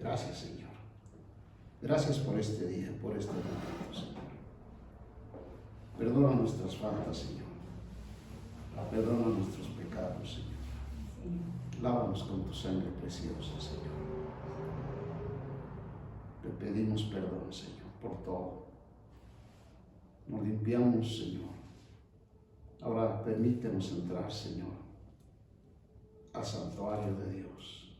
Gracias, Señor. Gracias por este día, por este momento, Señor. Perdona nuestras faltas, Señor. Perdona nuestros pecados, Señor. Lávanos con tu sangre preciosa, Señor. Te pedimos perdón, Señor, por todo. Nos limpiamos, Señor. Ahora permítenos entrar, Señor, al santuario de Dios.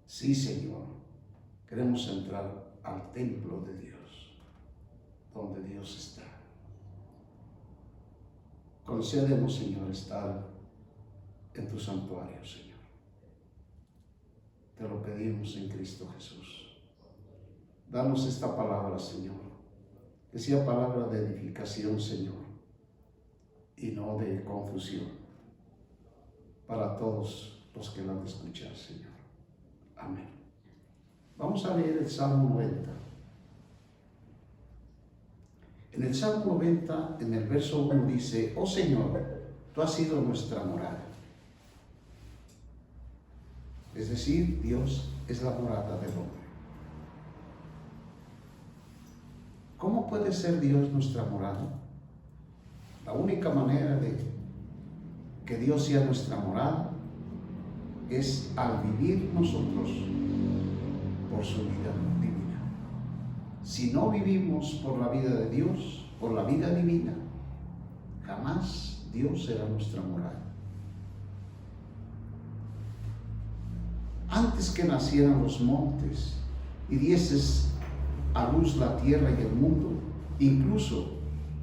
Sí, Señor, queremos entrar al templo de Dios, donde Dios está. Concédenos, Señor, estar en tu santuario, Señor. Te lo pedimos en Cristo Jesús. Danos esta palabra, Señor, que sea palabra de edificación, Señor, y no de confusión para todos los que la han de escuchar, Señor. Amén. Vamos a leer el Salmo 90. En el Salmo 90, en el verso 1 dice: oh Señor, tú has sido nuestra morada. Es decir, Dios es la morada del hombre. ¿Cómo puede ser Dios nuestra morada? La única manera de que Dios sea nuestra morada es al vivir nosotros por su vida divina. Si no vivimos por la vida de Dios, por la vida divina, jamás Dios será nuestra morada. Antes que nacieran los montes y dieses a luz la tierra y el mundo, incluso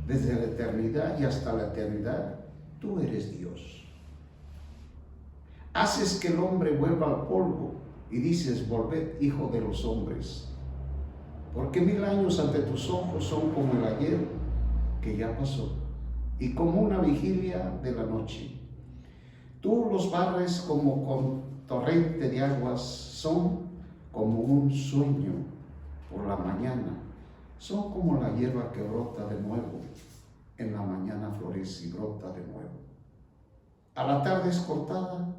desde la eternidad y hasta la eternidad, tú eres Dios. Haces que el hombre vuelva al polvo y dices: volved, hijo de los hombres, porque 1000 años ante tus ojos son como el ayer que ya pasó y como una vigilia de la noche. Tú los barres como con torrente de aguas, son como un sueño por la mañana, son como la hierba que brota de nuevo, en la mañana florece y brota de nuevo. A la tarde es cortada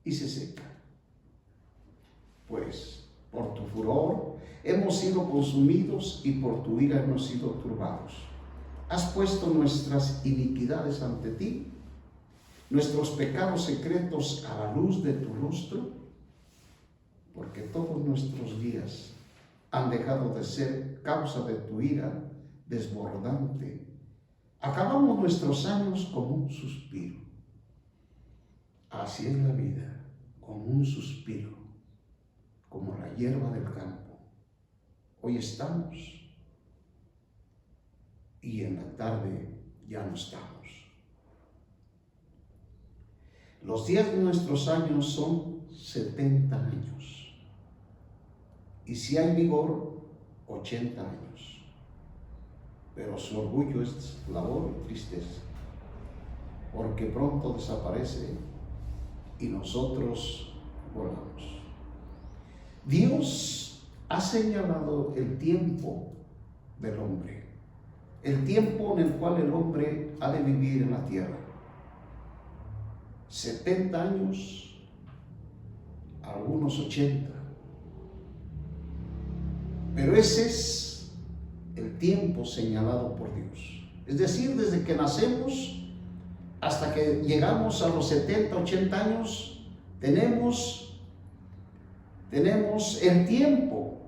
y se seca. Pues por tu furor hemos sido consumidos y por tu ira hemos sido turbados. Has puesto nuestras iniquidades ante ti, nuestros pecados secretos a la luz de tu rostro, porque todos nuestros días han dejado de ser causa de tu ira desbordante. Acabamos nuestros años como un suspiro. Así es la vida, como un suspiro, como la hierba del campo. Hoy estamos y en la tarde ya no estamos. Los días de nuestros años son 70 años. Y si hay vigor, 80 años. Pero su orgullo es labor y tristeza, porque pronto desaparece y nosotros volamos. Dios ha señalado el tiempo del hombre, el tiempo en el cual el hombre ha de vivir en la tierra. 70 años, algunos 80. Pero ese es el tiempo señalado por Dios. Es decir, desde que nacemos hasta que llegamos a los 70, 80 años, tenemos el tiempo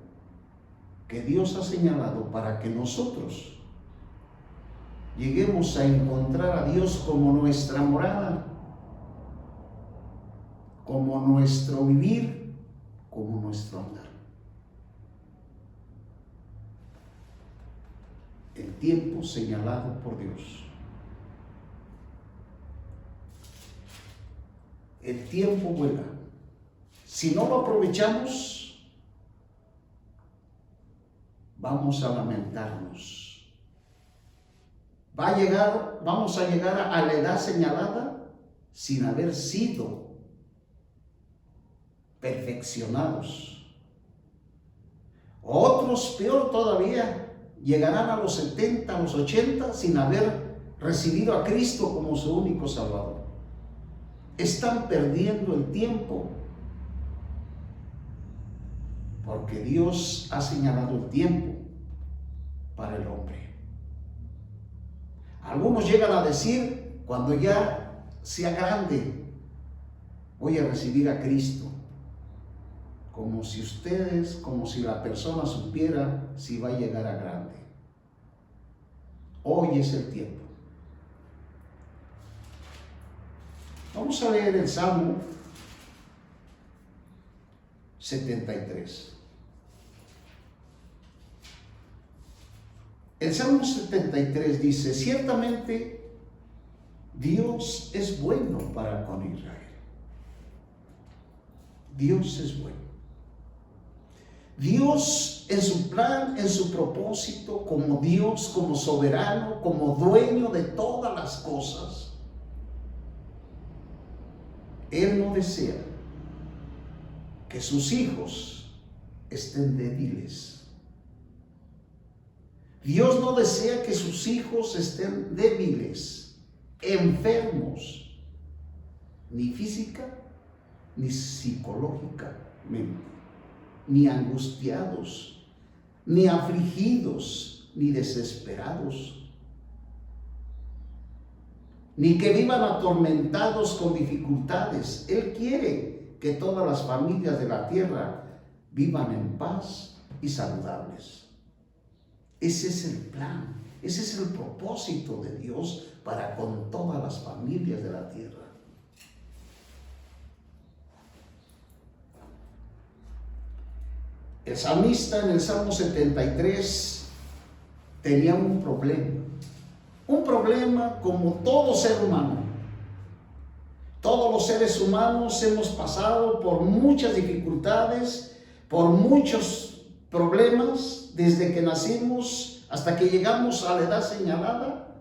que Dios ha señalado para que nosotros lleguemos a encontrar a Dios como nuestra morada, como nuestro vivir, como nuestro andar. El tiempo señalado por Dios. El tiempo vuela. Si no lo aprovechamos, vamos a lamentarnos. Vamos a llegar a la edad señalada sin haber sido perfeccionados. Otros, peor todavía, llegarán a los 70, a los 80 sin haber recibido a Cristo como su único Salvador. Están perdiendo el tiempo. porque Dios ha señalado el tiempo para el hombre. Algunos llegan a decir, cuando ya sea grande, voy a recibir a Cristo. Como si la persona supiera si va a llegar a grande. Hoy es el tiempo. Vamos a leer el Salmo 73. El Salmo 73 dice: ciertamente Dios es bueno para con Israel. Dios es bueno. Dios en su plan, en su propósito, como Dios, como soberano, como dueño de todas las cosas, Él no desea que sus hijos estén débiles. Dios no desea que sus hijos estén débiles, enfermos, ni física ni psicológicamente, ni angustiados, ni afligidos, ni desesperados, ni que vivan atormentados con dificultades. Él quiere que todas las familias de la tierra vivan en paz y saludables. Ese es el plan, ese es el propósito de Dios para con todas las familias de la tierra. El salmista en el Salmo 73 tenía un problema como todo ser humano. Todos los seres humanos hemos pasado por muchas dificultades, por muchos problemas, desde que nacimos hasta que llegamos a la edad señalada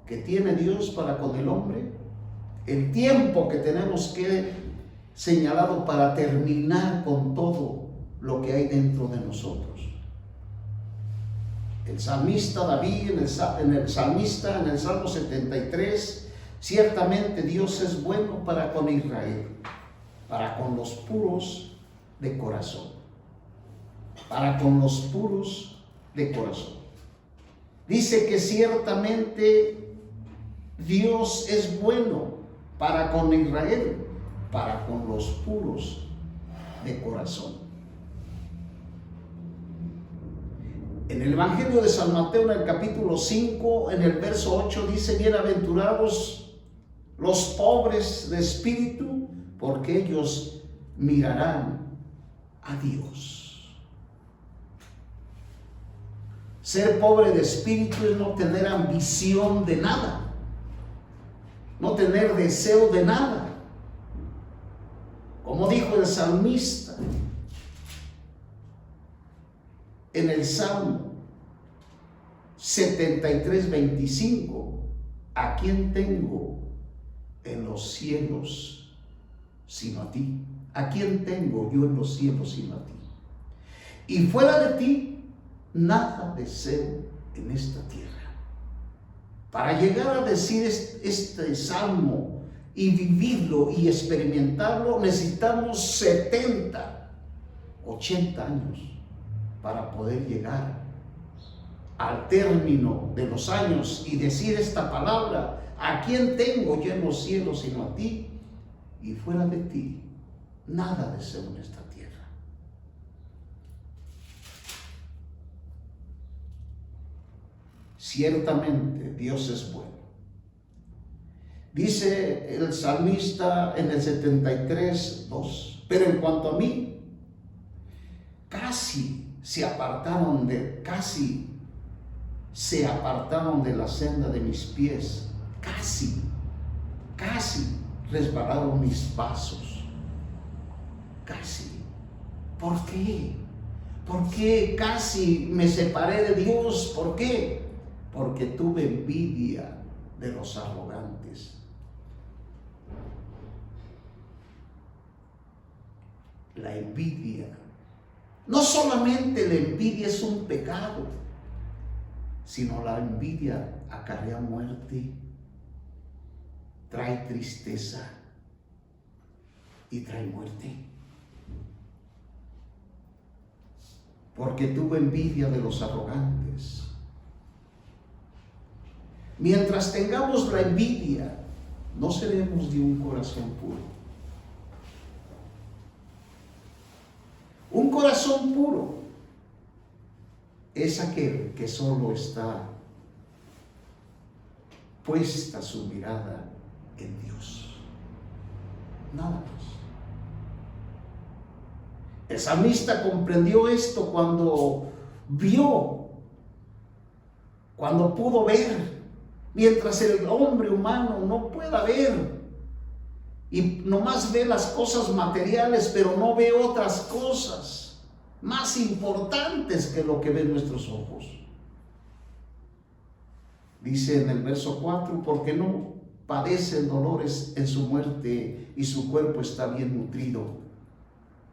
que tiene Dios para con el hombre, el tiempo que tenemos que señalado para terminar con todo lo que hay dentro de nosotros. El salmista David, en el Salmo 73, ciertamente Dios es bueno para con Israel, para con los puros de corazón, para con los puros de corazón. Dice que ciertamente Dios es bueno para con Israel, para con los puros de corazón. En el Evangelio de San Mateo, en el capítulo 5, en el verso 8, dice: bienaventurados los pobres de espíritu, porque ellos mirarán a Dios. Ser pobre de espíritu es no tener ambición de nada, no tener deseo de nada. Como dijo el salmista en el Salmo 73, 25, ¿a quién tengo en los cielos sino a ti? ¿A quién tengo yo en los cielos sino a ti? Y fuera de ti, nada deseo en esta tierra. Para llegar a decir este salmo y vivirlo y experimentarlo, necesitamos 70, 80 años para poder llegar al término de los años y decir esta palabra: ¿a quién tengo yo en los cielos sino a ti? Y fuera de ti, nada deseo en esta tierra. Ciertamente Dios es bueno. Dice el salmista en el 73, 2: pero en cuanto a mí, casi se apartaron de la senda de mis pies, casi resbalaron mis pasos, casi. ¿Por qué? ¿Por qué casi me separé de Dios? ¿Por qué? Porque tuve envidia de los arrogantes. La envidia, no solamente la envidia es un pecado, sino la envidia acarrea muerte, trae tristeza y trae muerte. porque tuvo envidia de los arrogantes. Mientras tengamos la envidia, no seremos de un corazón puro. Un corazón puro es aquel que solo está puesta su mirada en Dios. Nada más. El salmista comprendió esto cuando pudo ver, mientras el hombre humano no pueda ver y nomás ve las cosas materiales, pero no ve otras cosas más importantes que lo que ven nuestros ojos. Dice en el verso 4, porque no padecen dolores en su muerte y su cuerpo está bien nutrido.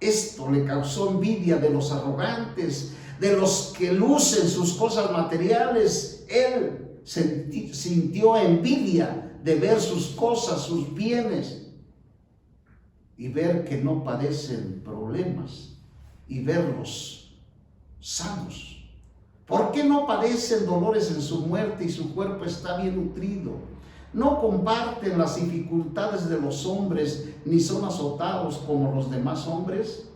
Esto le causó envidia de los arrogantes, de los que lucen sus cosas materiales. Él sintió envidia de ver sus cosas, sus bienes, y ver que no padecen problemas y verlos sanos. ¿Por qué no padecen dolores en su muerte y su cuerpo está bien nutrido? No comparten las dificultades de los hombres, ni son azotados como los demás hombres.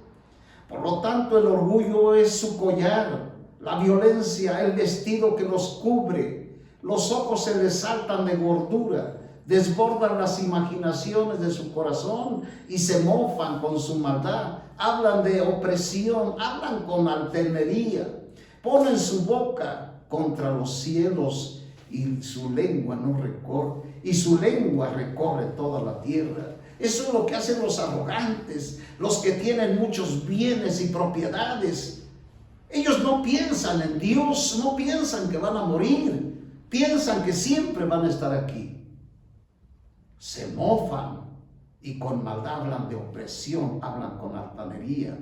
Por lo tanto, el orgullo es su collar, la violencia el vestido que los cubre. Los ojos se les saltan de gordura, desbordan las imaginaciones de su corazón y se mofan con su maldad. Hablan de opresión, hablan con altanería, ponen su boca contra los cielos y su lengua recorre toda la tierra. Eso es lo que hacen los arrogantes, los que tienen muchos bienes y propiedades. Ellos no piensan en Dios, no piensan que van a morir, piensan que siempre van a estar aquí. Se mofan y con maldad hablan de opresión, hablan con altanería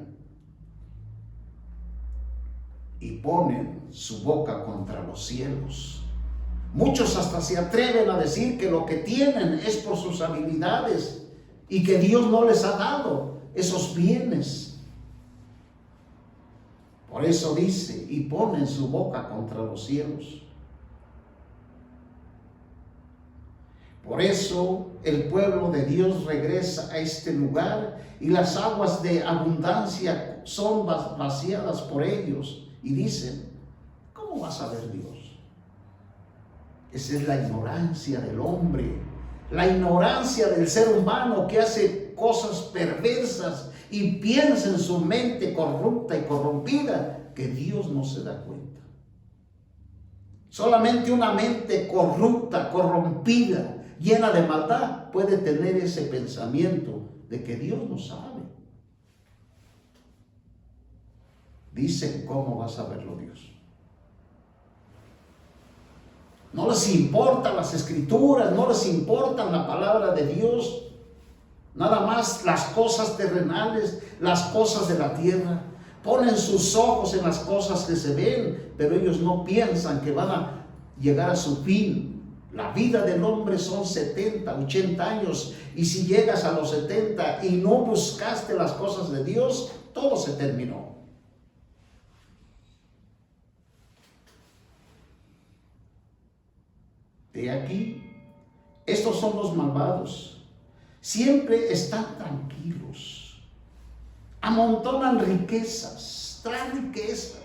y ponen su boca contra los cielos. Muchos hasta se atreven a decir que lo que tienen es por sus habilidades y que Dios no les ha dado esos bienes. Por eso dice, y ponen su boca contra los cielos. Por eso el pueblo de Dios regresa a este lugar y las aguas de abundancia son vaciadas por ellos. Y dicen, ¿cómo va a saber Dios? Esa es la ignorancia del hombre, la ignorancia del ser humano que hace cosas perversas y piensa en su mente corrupta y corrompida que Dios no se da cuenta. Solamente una mente corrupta, corrompida, llena de maldad puede tener ese pensamiento de que Dios no sabe. Dicen, ¿cómo va a saberlo Dios? No les importan las escrituras, no les importan la palabra de Dios, nada más las cosas terrenales, las cosas de la tierra. Ponen sus ojos en las cosas que se ven, pero ellos no piensan que van a llegar a su fin. La vida del hombre son 70, 80 años, y si llegas a los 70 y no buscaste las cosas de Dios, todo se terminó. De aquí, estos son los malvados. Siempre están tranquilos. Amontonan riquezas, traen riquezas.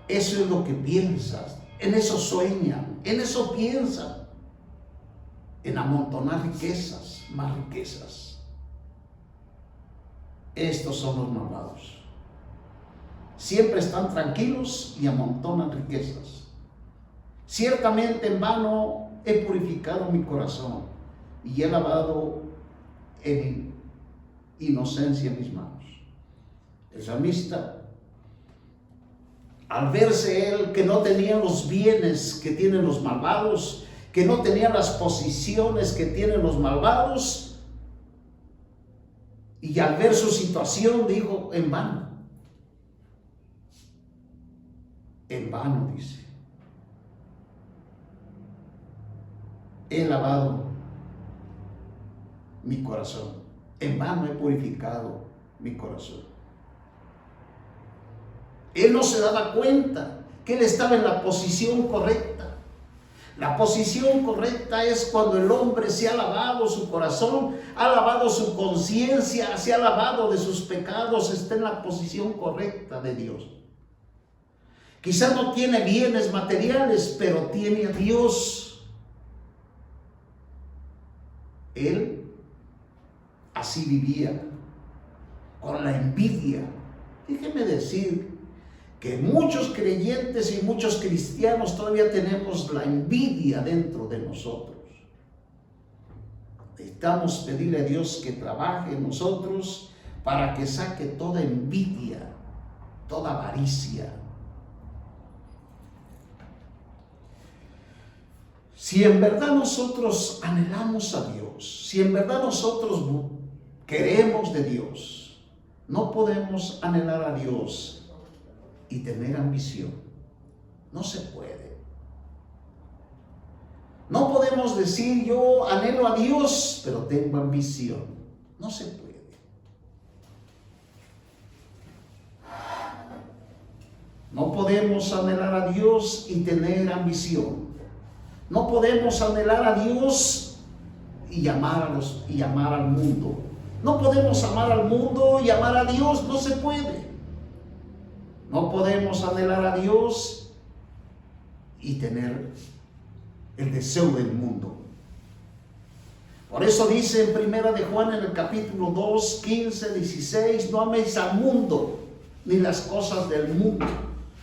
Eso es lo que piensas. En eso sueñan, en eso piensan. En amontonar riquezas, más riquezas. Estos son los malvados. Siempre están tranquilos y amontonan riquezas. Ciertamente en vano he purificado mi corazón y he lavado en inocencia mis manos. El salmista, al verse él que no tenía los bienes que tienen los malvados, que no tenía las posiciones que tienen los malvados, y al ver su situación dijo, en vano. En vano, dice. He lavado mi corazón. En vano he purificado mi corazón. Él no se daba cuenta que él estaba en la posición correcta. La posición correcta es cuando el hombre se ha lavado su corazón, ha lavado su conciencia, se ha lavado de sus pecados, está en la posición correcta de Dios. Quizás no tiene bienes materiales, pero tiene a Dios. Él así vivía, con la envidia. Déjeme decir que muchos creyentes y muchos cristianos todavía tenemos la envidia dentro de nosotros. Necesitamos pedirle a Dios que trabaje en nosotros para que saque toda envidia, toda avaricia. Si en verdad nosotros anhelamos a Dios, si en verdad nosotros queremos de Dios, no podemos anhelar a Dios y tener ambición. No se puede. No podemos decir yo anhelo a Dios, pero tengo ambición. No se puede. No podemos anhelar a Dios y tener ambición. No podemos anhelar a Dios y amar al mundo. No podemos amar al mundo y amar a Dios. No se puede. No podemos anhelar a Dios y tener el deseo del mundo. Por eso dice en Primera de Juan, en el capítulo 2, 15, 16, no améis al mundo ni las cosas del mundo.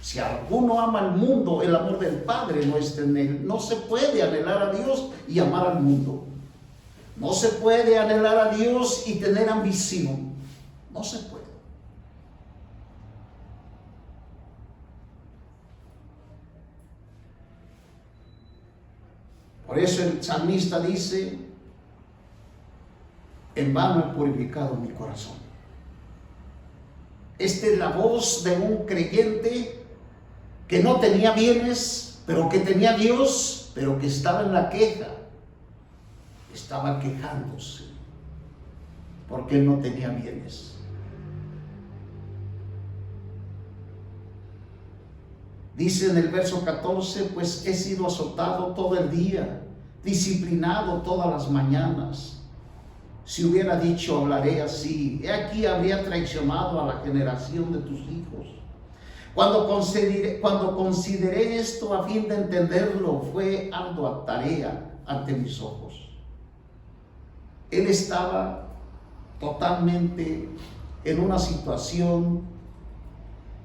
Si alguno ama al mundo, el amor del Padre no está en él. No se puede anhelar a Dios y amar al mundo. No se puede anhelar a Dios y tener ambición. No se puede. Por eso el salmista dice, en vano he purificado mi corazón. Esta es la voz de un creyente que no tenía bienes, pero que tenía a Dios, pero que estaba en la queja. Estaba quejándose porque él no tenía bienes. Dice en el verso 14, pues he sido azotado todo el día, disciplinado todas las mañanas. Si hubiera dicho, hablaré así, he aquí habría traicionado a la generación de tus hijos. Cuando consideré esto a fin de entenderlo, fue ardua tarea ante mis ojos. Él estaba totalmente en una situación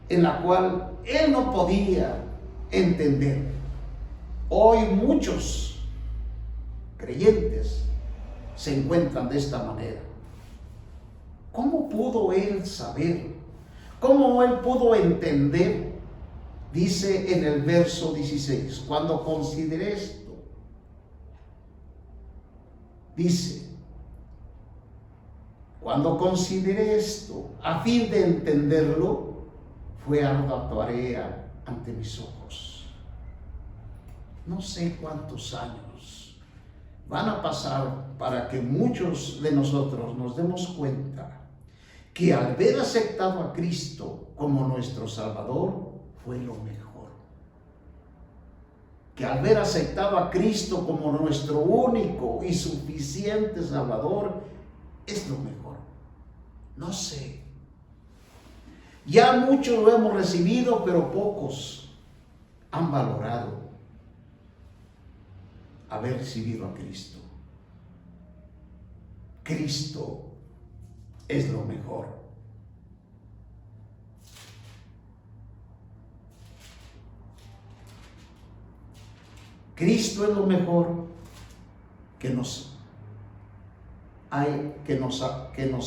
en la cual él no podía entender. Hoy muchos creyentes se encuentran de esta manera. ¿Cómo pudo él saber? ¿Cómo él pudo entender? Dice en el verso 16, cuando consideré esto, dice, cuando consideré esto, a fin de entenderlo, fue ardua tarea ante mis ojos. No sé cuántos años van a pasar para que muchos de nosotros nos demos cuenta que al haber aceptado a Cristo como nuestro Salvador fue lo mejor. Que al haber aceptado a Cristo como nuestro único y suficiente Salvador es lo mejor. No sé. Ya muchos lo hemos recibido, pero pocos han valorado haber recibido a Cristo. Cristo es lo mejor. Cristo es lo mejor que nos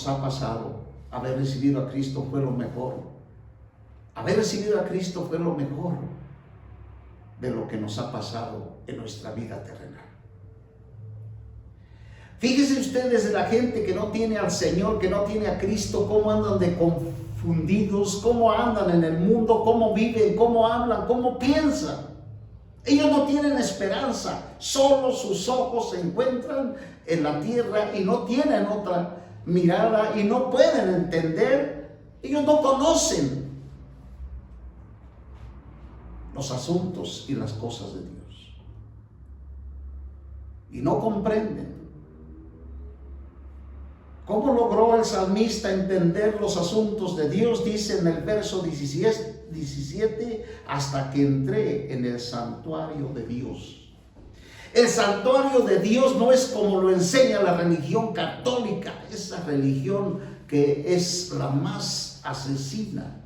ha pasado. Haber recibido a Cristo fue lo mejor. Haber recibido a Cristo fue lo mejor de lo que nos ha pasado en nuestra vida terrenal. Fíjense ustedes de la gente que no tiene al Señor, que no tiene a Cristo, cómo andan de confundidos, cómo andan en el mundo, cómo viven, cómo hablan, cómo piensan. Ellos no tienen esperanza, solo sus ojos se encuentran en la tierra y no tienen otra mirada y no pueden entender. Ellos no conocen los asuntos y las cosas de Dios y no comprenden. ¿Cómo logró el salmista entender los asuntos de Dios? Dice en el verso 17, hasta que entré en el santuario de Dios. El santuario de Dios no es como lo enseña la religión católica, esa religión que es la más asesina,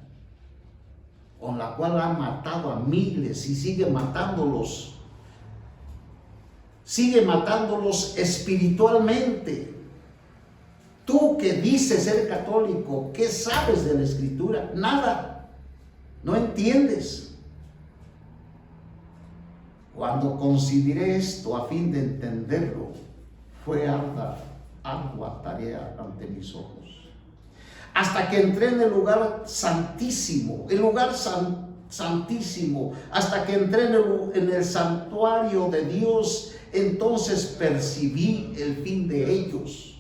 con la cual ha matado a miles y sigue matándolos espiritualmente. Tú que dices ser católico, ¿qué sabes de la Escritura? Nada, no entiendes. Cuando consideré esto a fin de entenderlo, fue ardua tarea ante mis ojos. Hasta que entré en el lugar santísimo, santísimo, hasta que entré en el santuario de Dios, entonces percibí el fin de ellos.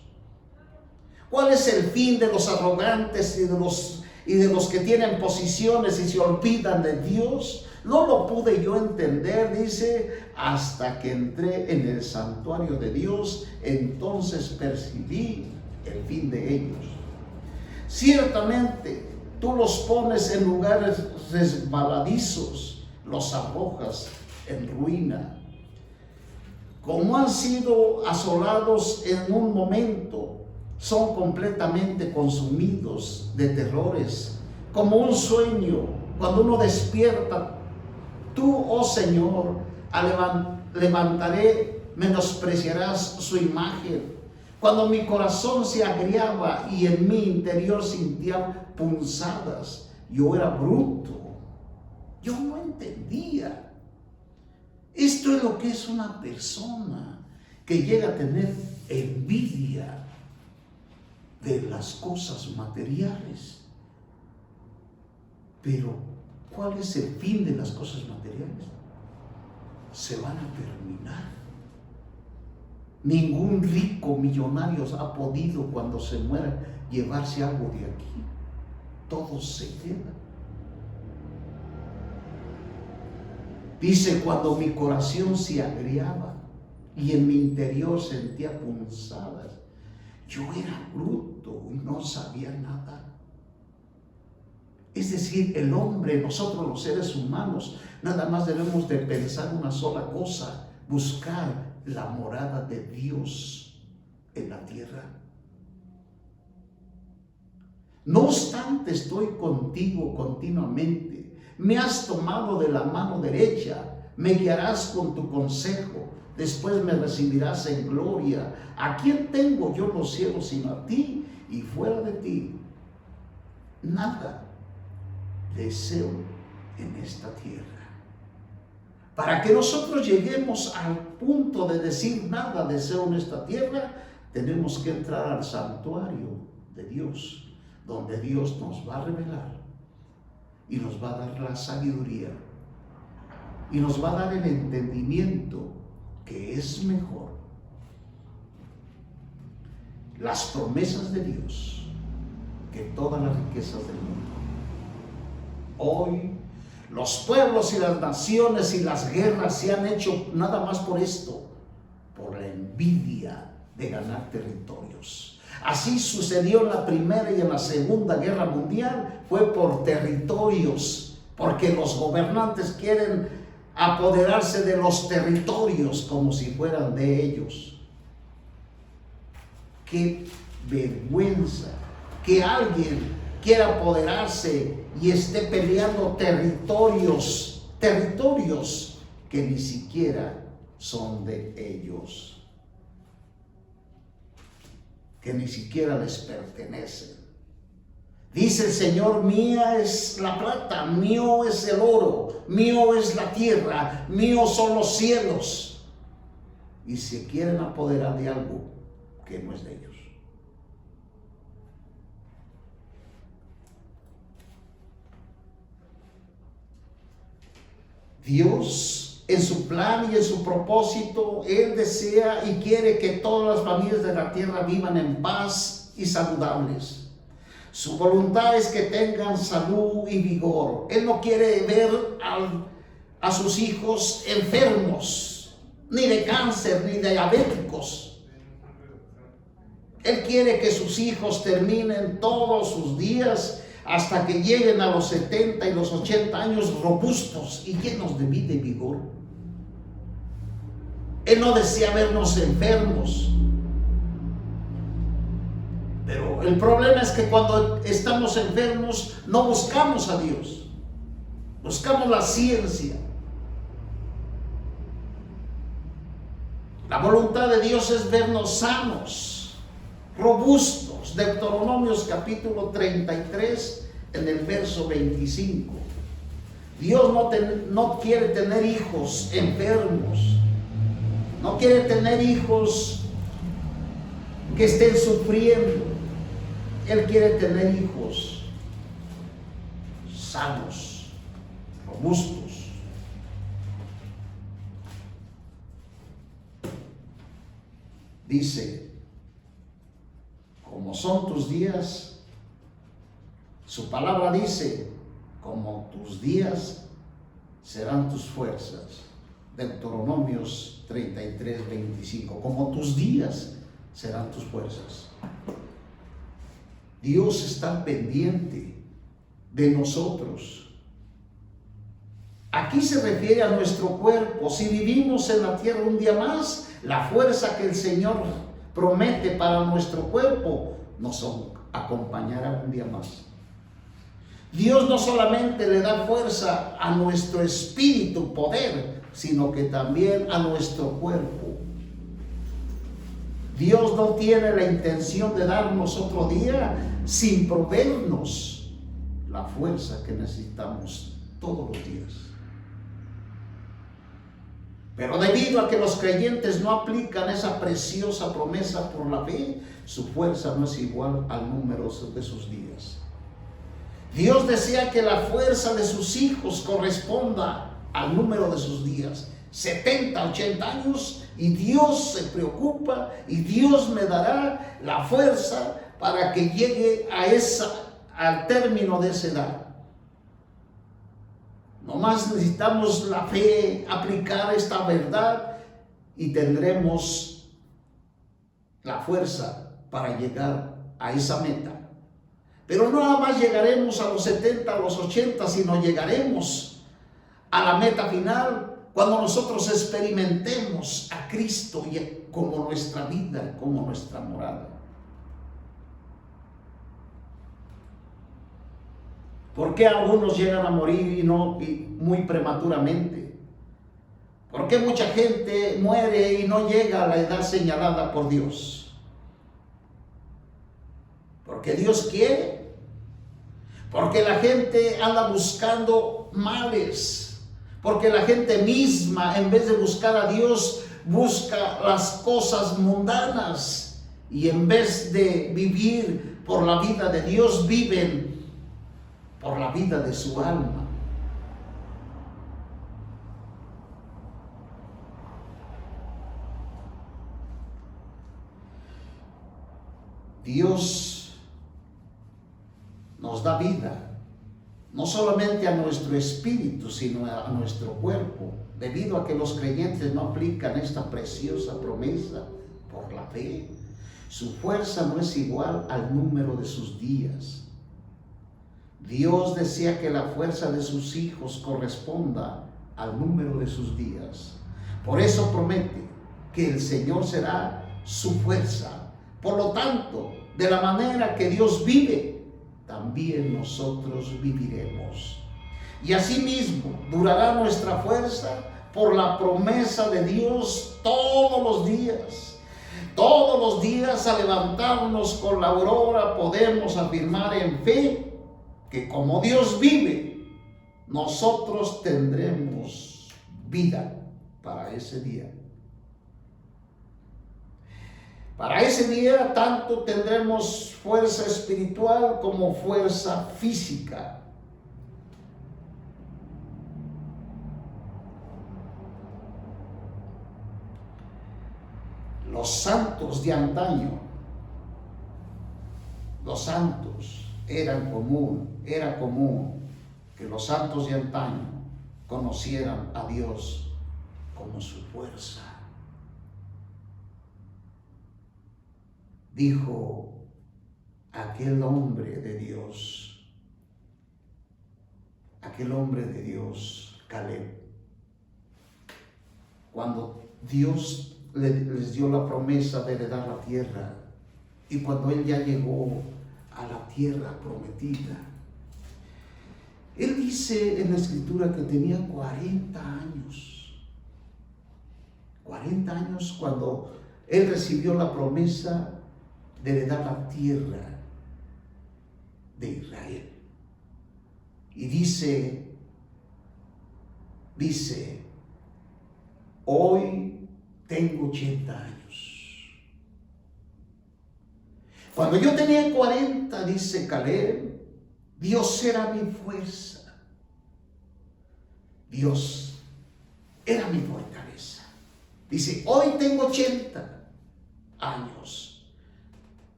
¿Cuál es el fin de los arrogantes y de los que tienen posiciones y se olvidan de Dios? No lo pude yo entender, dice, hasta que entré en el santuario de Dios, entonces percibí el fin de ellos. Ciertamente, tú los pones en lugares resbaladizos, los arrojas en ruina. Como han sido asolados en un momento, son completamente consumidos de terrores, como un sueño. Cuando uno despierta, tú, oh Señor, levantaré, menospreciarás su imagen. Cuando mi corazón se agriaba y en mi interior sentía punzadas, yo era bruto, yo no entendía. Esto es lo que es una persona que llega a tener envidia de las cosas materiales. Pero, ¿cuál es el fin de las cosas materiales? Se van a terminar. Ningún rico millonario ha podido, cuando se muera, llevarse algo de aquí. Todo se queda. Dice, cuando mi corazón se agriaba y en mi interior sentía punzadas, yo era bruto y no sabía nada. Es decir, el hombre, nosotros los seres humanos, nada más debemos de pensar una sola cosa: buscar la morada de Dios en la tierra. No obstante, estoy contigo continuamente. Me has tomado de la mano derecha, me guiarás con tu consejo. Después me recibirás en gloria. ¿A quién tengo yo en los cielos sino a ti? Y fuera de ti, nada deseo en esta tierra. Para que nosotros lleguemos al punto de decir nada deseo en esta tierra, tenemos que entrar al santuario de Dios, donde Dios nos va a revelar y nos va a dar la sabiduría y nos va a dar el entendimiento que es mejor. Las promesas de Dios que todas las riquezas del mundo. Hoy los pueblos y las naciones y las guerras se han hecho nada más por esto, por la envidia de ganar territorios. Así sucedió en la Primera y en la Segunda Guerra Mundial, fue por territorios, porque los gobernantes quieren apoderarse de los territorios como si fueran de ellos. Qué vergüenza que alguien quiera apoderarse y esté peleando territorios que ni siquiera son de ellos, que ni siquiera les pertenecen. Dice el Señor, mía es la plata, mío es el oro, mío es la tierra, míos son los cielos. Y se quieren apoderar de algo que no es de ellos. Dios en su plan y en su propósito, Él desea y quiere que todas las familias de la tierra vivan en paz y saludables. Su voluntad es que tengan salud y vigor. Él no quiere ver a sus hijos enfermos, ni de cáncer, ni diabéticos. Él quiere que sus hijos terminen todos sus días hasta que lleguen a los 70 y los 80 años robustos y llenos de vida y vigor. Él no desea vernos enfermos. Pero el problema es que cuando estamos enfermos no buscamos a Dios. Buscamos la ciencia. La voluntad de Dios es vernos sanos, robustos. Deuteronomios capítulo 33 en el verso 25. Dios no quiere tener hijos enfermos. No quiere tener hijos que estén sufriendo. Él quiere tener hijos sanos, robustos. Dice, como son tus días, su palabra dice, como tus días serán tus fuerzas. Deuteronomios 33, 25. Como tus días serán tus fuerzas. Dios está pendiente de nosotros. Aquí se refiere a nuestro cuerpo. Si vivimos en la tierra un día más, la fuerza que el Señor promete para nuestro cuerpo nos acompañará un día más. Dios no solamente le da fuerza a nuestro espíritu, poder, sino que también a nuestro cuerpo. Dios no tiene la intención de darnos otro día sin proveernos la fuerza que necesitamos todos los días. Pero debido a que los creyentes no aplican esa preciosa promesa por la fe, su fuerza no es igual al número de sus días. Dios desea que la fuerza de sus hijos corresponda al número de sus días, 70, 80 años, y Dios se preocupa y Dios me dará la fuerza para que llegue al término de esa edad. Nomás necesitamos la fe, aplicar esta verdad y tendremos la fuerza para llegar a esa meta. Pero no nada más llegaremos a los 70, a los 80, sino llegaremos a la meta final cuando nosotros experimentemos a Cristo como nuestra vida, como nuestra morada. ¿Por qué algunos llegan a morir y muy prematuramente? ¿Por qué mucha gente muere y no llega a la edad señalada por Dios? Porque Dios quiere. Porque la gente anda buscando males. Porque la gente misma, en vez de buscar a Dios, busca las cosas mundanas. Y en vez de vivir por la vida de Dios, viven por la vida de su alma. Dios nos da vida, no solamente a nuestro espíritu, sino a nuestro cuerpo, debido a que los creyentes no aplican esta preciosa promesa por la fe. Su fuerza no es igual al número de sus días. Dios desea que la fuerza de sus hijos corresponda al número de sus días. Por eso promete que el Señor será su fuerza. Por lo tanto, de la manera que Dios vive, también nosotros viviremos. Y asimismo, durará nuestra fuerza por la promesa de Dios todos los días. Todos los días, al levantarnos con la aurora, podemos afirmar en fe que como Dios vive, nosotros tendremos vida para ese día. Para ese día tanto tendremos fuerza espiritual como fuerza física. los santos de antaño, los santos, era común que los santos de antaño conocieran a Dios como su fuerza. Dijo aquel hombre de Dios, Caleb, cuando Dios les dio la promesa de heredar la tierra, y cuando él ya llegó a la tierra prometida, él dice en la escritura que tenía 40 años. 40 años cuando él recibió la promesa de heredar la tierra de Israel. Y dice, hoy tengo 80 años. Cuando yo tenía 40, dice Caleb, Dios era mi fuerza. Dios era mi fortaleza. Dice, hoy tengo 80 años.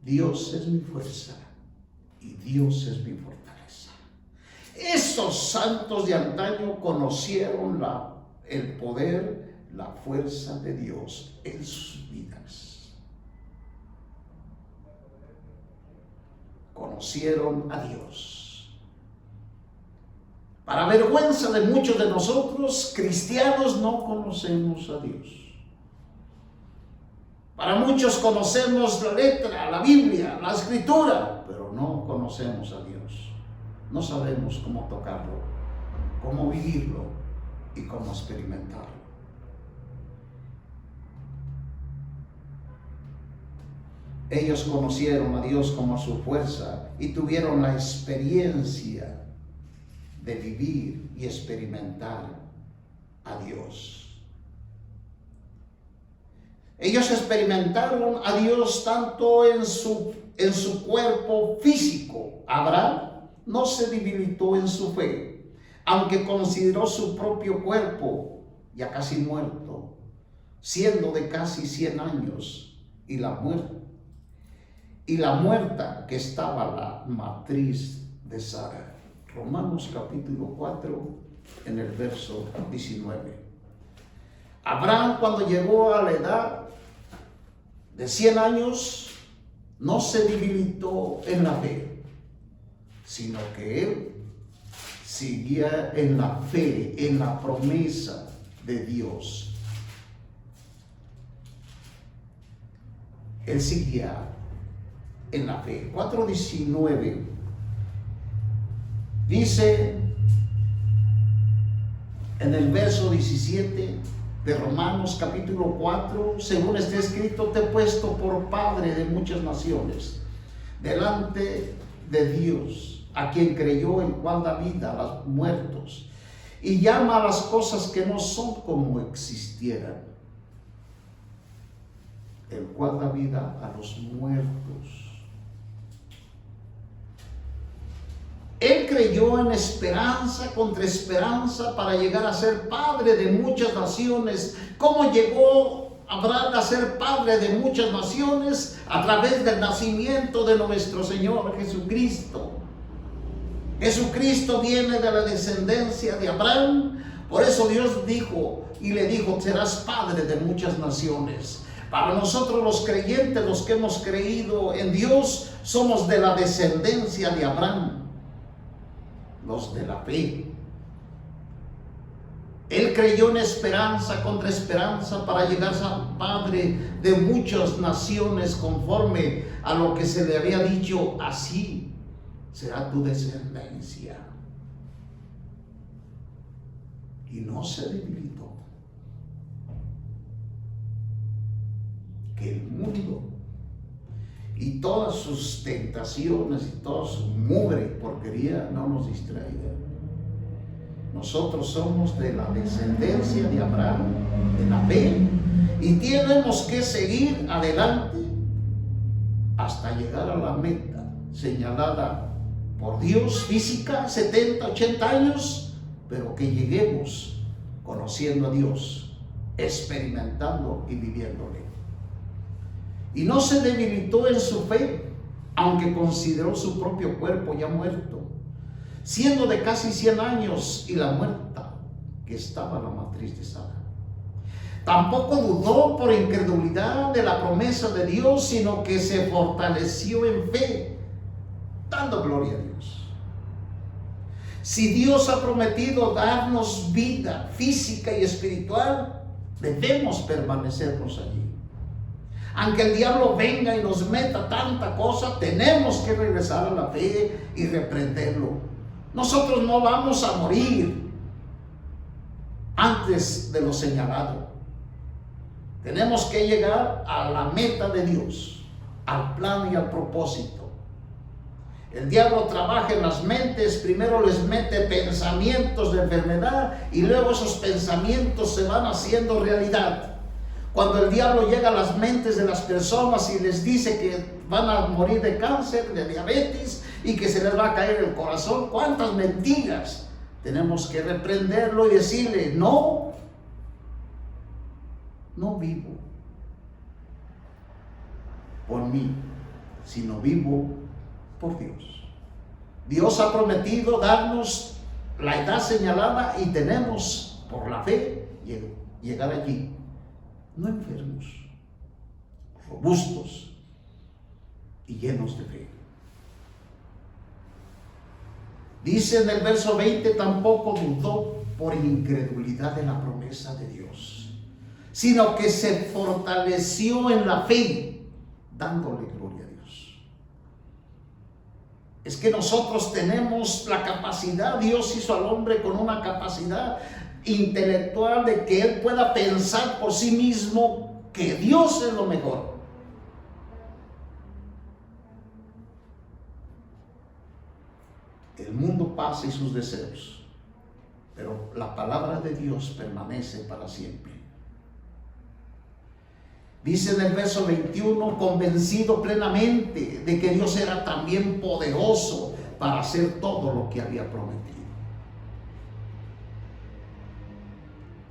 Dios es mi fuerza y Dios es mi fortaleza. Esos santos de antaño conocieron el poder, la fuerza de Dios en sus vidas. Conocieron a Dios. Para vergüenza de muchos de nosotros, cristianos, no conocemos a Dios. Para muchos conocemos la letra, la Biblia, la Escritura, pero no conocemos a Dios. No sabemos cómo tocarlo, cómo vivirlo y cómo experimentarlo. Ellos conocieron a Dios como su fuerza y tuvieron la experiencia de vivir y experimentar a Dios. Ellos experimentaron a Dios tanto en su cuerpo físico. Abraham no se debilitó en su fe, aunque consideró su propio cuerpo ya casi muerto, siendo de casi 100 años, y la muerta que estaba la matriz de Sara. Romanos capítulo 4, en el verso 19. Abraham, cuando llegó a la edad de 100 años, no se debilitó en la fe, sino que él seguía en la fe, en la promesa de Dios. Él seguía en la fe. 4:19 dice en el verso 17 de Romanos capítulo 4, según está escrito, te he puesto por padre de muchas naciones, delante de Dios, a quien creyó, el cual da vida a los muertos, y llama a las cosas que no son como existieran, el cual da vida a los muertos. Él creyó en esperanza contra esperanza para llegar a ser padre de muchas naciones. ¿Cómo llegó Abraham a ser padre de muchas naciones? A través del nacimiento de nuestro Señor Jesucristo. Jesucristo viene de la descendencia de Abraham. Por eso Dios dijo y le dijo, serás padre de muchas naciones. Para nosotros los creyentes, los que hemos creído en Dios, somos de la descendencia de Abraham. Los de la fe. Él creyó en esperanza contra esperanza para llegar a ser padre de muchas naciones, conforme a lo que se le había dicho, así será tu descendencia. Y no se debilitó. Que el mundo y todas sus tentaciones y toda su mugre y porquería no nos distraigan. Nosotros somos de la descendencia de Abraham, de la fe, y tenemos que seguir adelante hasta llegar a la meta señalada por Dios, física, 70, 80 años, pero que lleguemos conociendo a Dios, experimentando y viviéndole. y no se debilitó en su fe, aunque consideró su propio cuerpo ya muerto, siendo de casi 100 años, y la muerta que estaba la matriz de Sara. Tampoco dudó por incredulidad de la promesa de Dios, sino que se fortaleció en fe, dando gloria a Dios. Si Dios ha prometido darnos vida física y espiritual, debemos permanecernos allí. Aunque el diablo venga y nos meta tanta cosa, tenemos que regresar a la fe y reprenderlo. Nosotros no vamos a morir antes de lo señalado. Tenemos que llegar a la meta de Dios, al plan y al propósito. El diablo trabaja en las mentes, primero les mete pensamientos de enfermedad y luego esos pensamientos se van haciendo realidad. Cuando el diablo llega a las mentes de las personas y les dice que van a morir de cáncer, de diabetes y que se les va a caer el corazón, ¿cuántas mentiras? Tenemos que reprenderlo y decirle, no vivo por mí, sino vivo por Dios. Dios ha prometido darnos la edad señalada y tenemos por la fe llegar allí. No enfermos, robustos y llenos de fe. Dice en el verso 20, tampoco dudó por incredulidad de la promesa de Dios, sino que se fortaleció en la fe, dándole gloria a Dios. Es que nosotros tenemos la capacidad, Dios hizo al hombre con una capacidad intelectual de que él pueda pensar por sí mismo que Dios es lo mejor. El mundo pasa y sus deseos, pero la palabra de Dios permanece para siempre. Dice en el verso 21, convencido plenamente de que Dios era también poderoso para hacer todo lo que había prometido.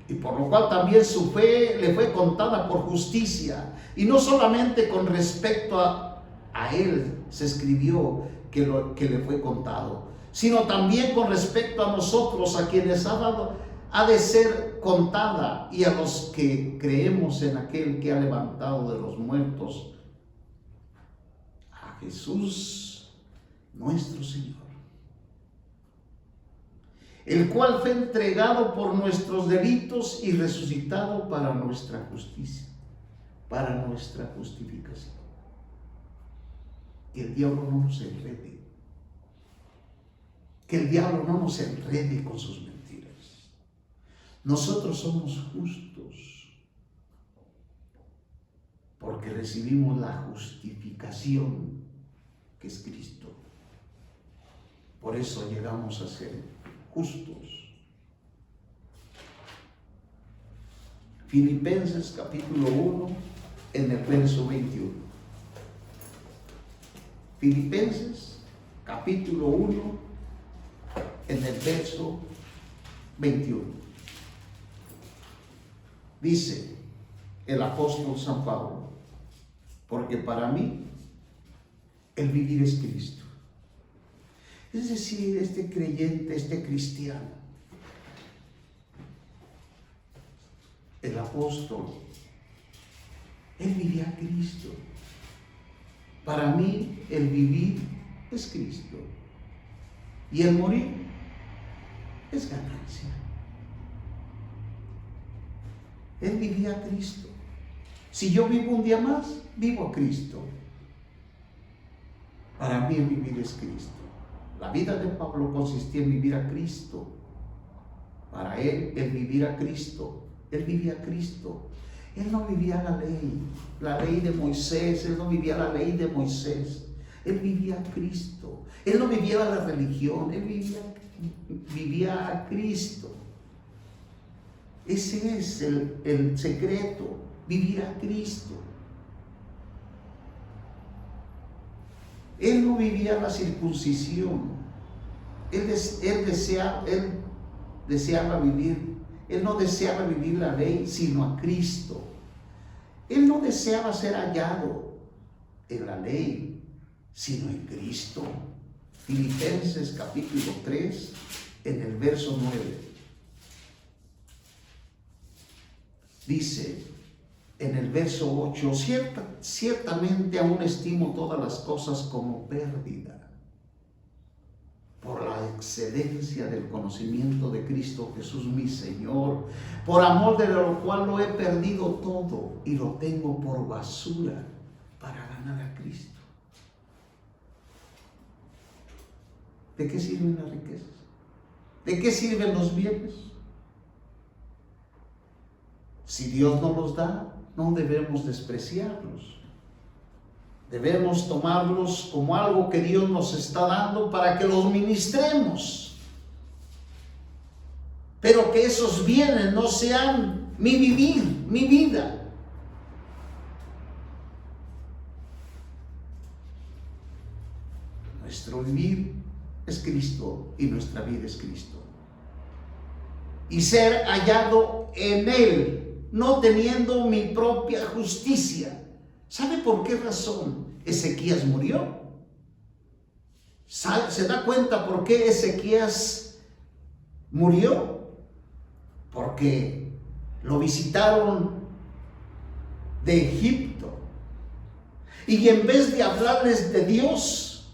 Y por lo cual también su fe le fue contada por justicia. Y no solamente con respecto a él se escribió que le fue contado, sino también con respecto a nosotros, a quienes ha de ser contada, y a los que creemos en aquel que ha levantado de los muertos a Jesús nuestro Señor, el cual fue entregado por nuestros delitos y resucitado para nuestra justicia, para nuestra justificación. Que el diablo no nos enrede, que el diablo no nos enrede con sus mentiras. Nosotros somos justos porque recibimos la justificación que es Cristo. Por eso llegamos a ser justos. Filipenses capítulo 1 en el verso 21. Filipenses capítulo 1 en el verso 21. Dice el apóstol San Pablo, porque para mí el vivir es Cristo. Es decir, este creyente, este cristiano, el apóstol, él vivía a Cristo. Para mí el vivir es Cristo y el morir es ganancia. Él vivía a Cristo. Si yo vivo un día más, vivo a Cristo. Para mí el vivir es Cristo. La vida de Pablo consistía en vivir a Cristo. Para él, el vivir a Cristo. Él vivía a Cristo. Él no vivía la ley de Moisés. Él no vivía la ley de Moisés. Él vivía a Cristo. Él no vivía la religión. Él vivía a Cristo. Ese es el secreto, vivir a Cristo. Él no vivía la circuncisión. Él deseaba vivir, él no deseaba vivir la ley, sino a Cristo. Él no deseaba ser hallado en la ley, sino en Cristo. Filipenses capítulo 3, en el verso 9. Dice en el verso 8, ciertamente aún estimo todas las cosas como pérdida por la excelencia del conocimiento de Cristo Jesús mi Señor, por amor de lo cual lo he perdido todo y lo tengo por basura para ganar a Cristo. ¿De qué sirven las riquezas? ¿De qué sirven los bienes? Si Dios nos los da, no debemos despreciarlos. Debemos tomarlos como algo que Dios nos está dando para que los ministremos. Pero que esos bienes no sean mi vivir, mi vida. Nuestro vivir es Cristo y nuestra vida es Cristo. Y ser hallado en Él, no teniendo mi propia justicia. ¿Sabe por qué razón Ezequías murió? ¿Se da cuenta por qué Ezequías murió? Porque lo visitaron de Egipto. Y en vez de hablarles de Dios,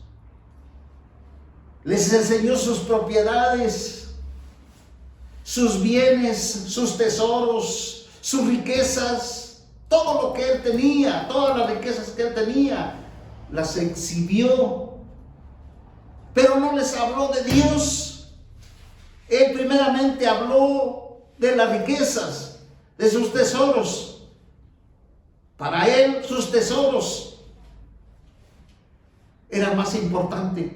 les enseñó sus propiedades, sus bienes, sus tesoros, sus riquezas. Todo lo que él tenía, todas las riquezas que él tenía, las exhibió. Pero no les habló de Dios. Él primeramente habló de las riquezas, de sus tesoros. Para él, sus tesoros eran más importantes.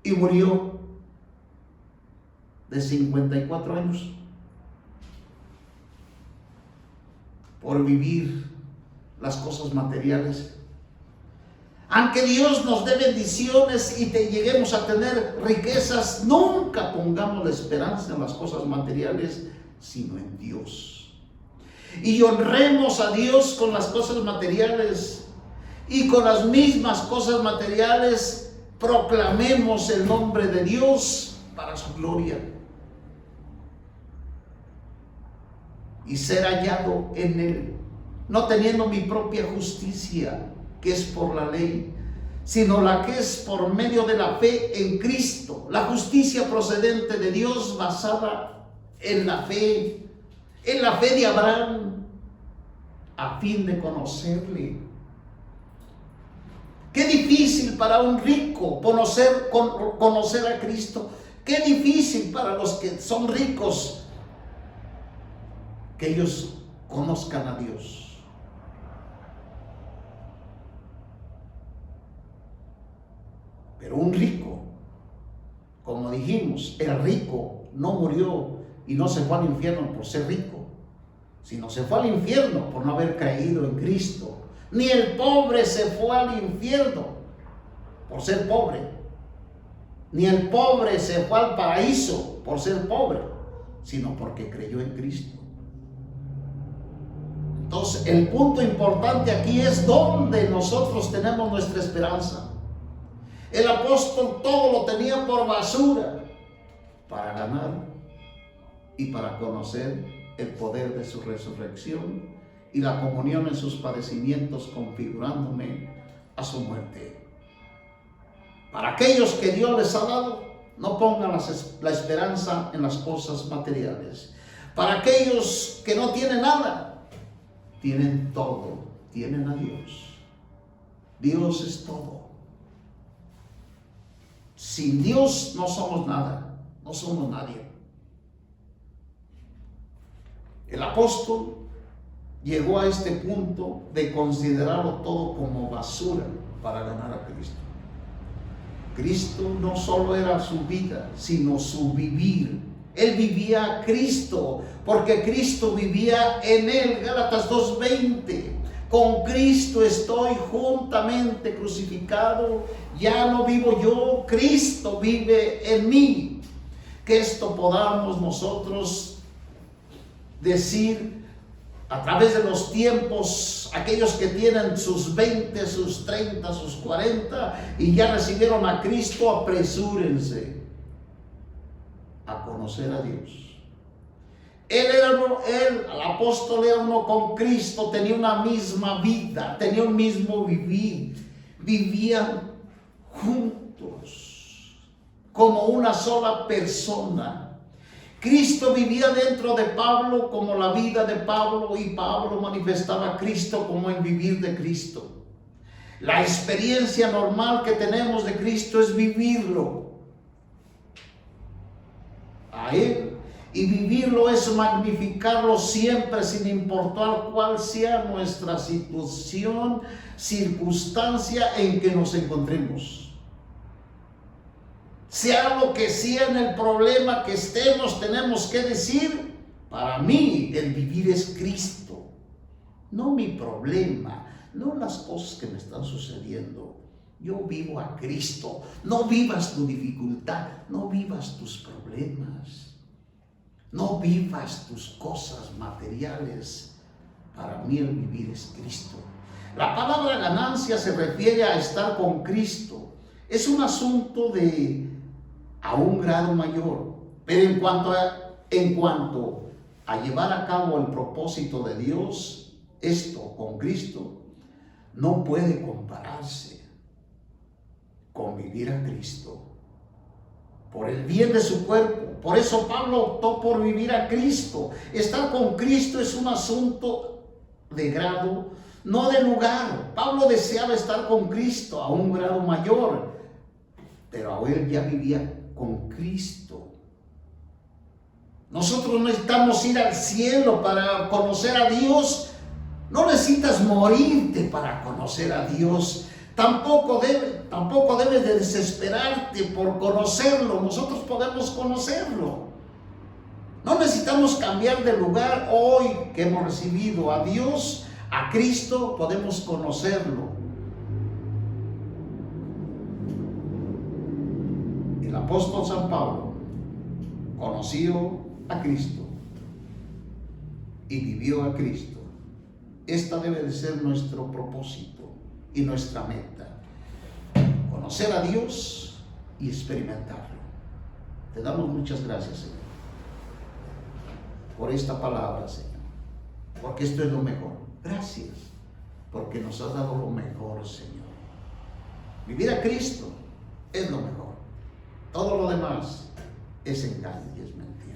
Y murió de 54 años. Por vivir las cosas materiales. Aunque Dios nos dé bendiciones y lleguemos a tener riquezas, nunca pongamos la esperanza en las cosas materiales, sino en Dios. Y honremos a Dios con las cosas materiales, y con las mismas cosas materiales proclamemos el nombre de Dios para su gloria. Y ser hallado en Él, no teniendo mi propia justicia, que es por la ley, sino la que es por medio de la fe en Cristo, la justicia procedente de Dios basada en la fe de Abraham, a fin de conocerle. Qué difícil para un rico conocer a Cristo. Qué difícil para los que son ricos que ellos conozcan a Dios. Pero un rico, como dijimos, el rico no murió y no se fue al infierno por ser rico, sino se fue al infierno por no haber creído en Cristo. Ni el pobre se fue al infierno por ser pobre, ni el pobre se fue al paraíso por ser pobre, sino porque creyó en Cristo. Entonces, el punto importante aquí es dónde nosotros tenemos nuestra esperanza. El apóstol todo lo tenía por basura para ganar y para conocer el poder de su resurrección y la comunión en sus padecimientos, configurándome a su muerte. Para aquellos que Dios les ha dado, no pongan la esperanza en las cosas materiales. Para aquellos que no tienen nada, tienen todo, tienen a Dios. Dios es todo. Sin Dios no somos nada, no somos nadie. El apóstol llegó a este punto de considerarlo todo como basura para ganar a Cristo. Cristo no solo era su vida, sino su vivir. Él vivía a Cristo, porque Cristo vivía en él. Gálatas 2:20. Con Cristo estoy juntamente crucificado. Ya no vivo yo, Cristo vive en mí. Que esto podamos nosotros decir a través de los tiempos, aquellos que tienen sus 20, sus 30, sus 40 y ya recibieron a Cristo, apresúrense a conocer a Dios. El apóstol era uno con Cristo, tenía una misma vida, tenía un mismo vivir, vivían juntos como una sola persona. Cristo vivía dentro de Pablo como la vida de Pablo, y Pablo manifestaba a Cristo como el vivir de Cristo. La experiencia normal que tenemos de Cristo es vivirlo a Él. Y vivirlo es magnificarlo siempre, sin importar cuál sea nuestra situación, circunstancia en que nos encontremos. Sea lo que sea en el problema que estemos, tenemos que decir: para mí el vivir es Cristo, no mi problema, no las cosas que me están sucediendo. Yo vivo a Cristo. No vivas tu dificultad, no vivas tus problemas. No vivas tus cosas materiales. Para mí el vivir es Cristo. La palabra ganancia se refiere a estar con Cristo. Es un asunto a un grado mayor. Pero en cuanto a llevar a cabo el propósito de Dios, esto con Cristo no puede compararse con vivir a Cristo por el bien de su cuerpo. Por eso Pablo optó por vivir a Cristo. Estar con Cristo es un asunto de grado, no de lugar. Pablo deseaba estar con Cristo a un grado mayor, pero él ya vivía con Cristo. Nosotros necesitamos ir al cielo para conocer a Dios. No necesitas morirte para conocer a Dios. Tampoco debes de desesperarte por conocerlo. Nosotros podemos conocerlo. No necesitamos cambiar de lugar. Hoy que hemos recibido a Dios, a Cristo, podemos conocerlo. El apóstol San Pablo conoció a Cristo y vivió a Cristo. Esta debe de ser nuestro propósito y nuestra meta: conocer a Dios y experimentarlo. Te damos muchas gracias, Señor, por esta palabra, Señor, porque esto es lo mejor. Gracias, porque nos has dado lo mejor, Señor. Vivir a Cristo es lo mejor. Todo lo demás es engaño y es mentira.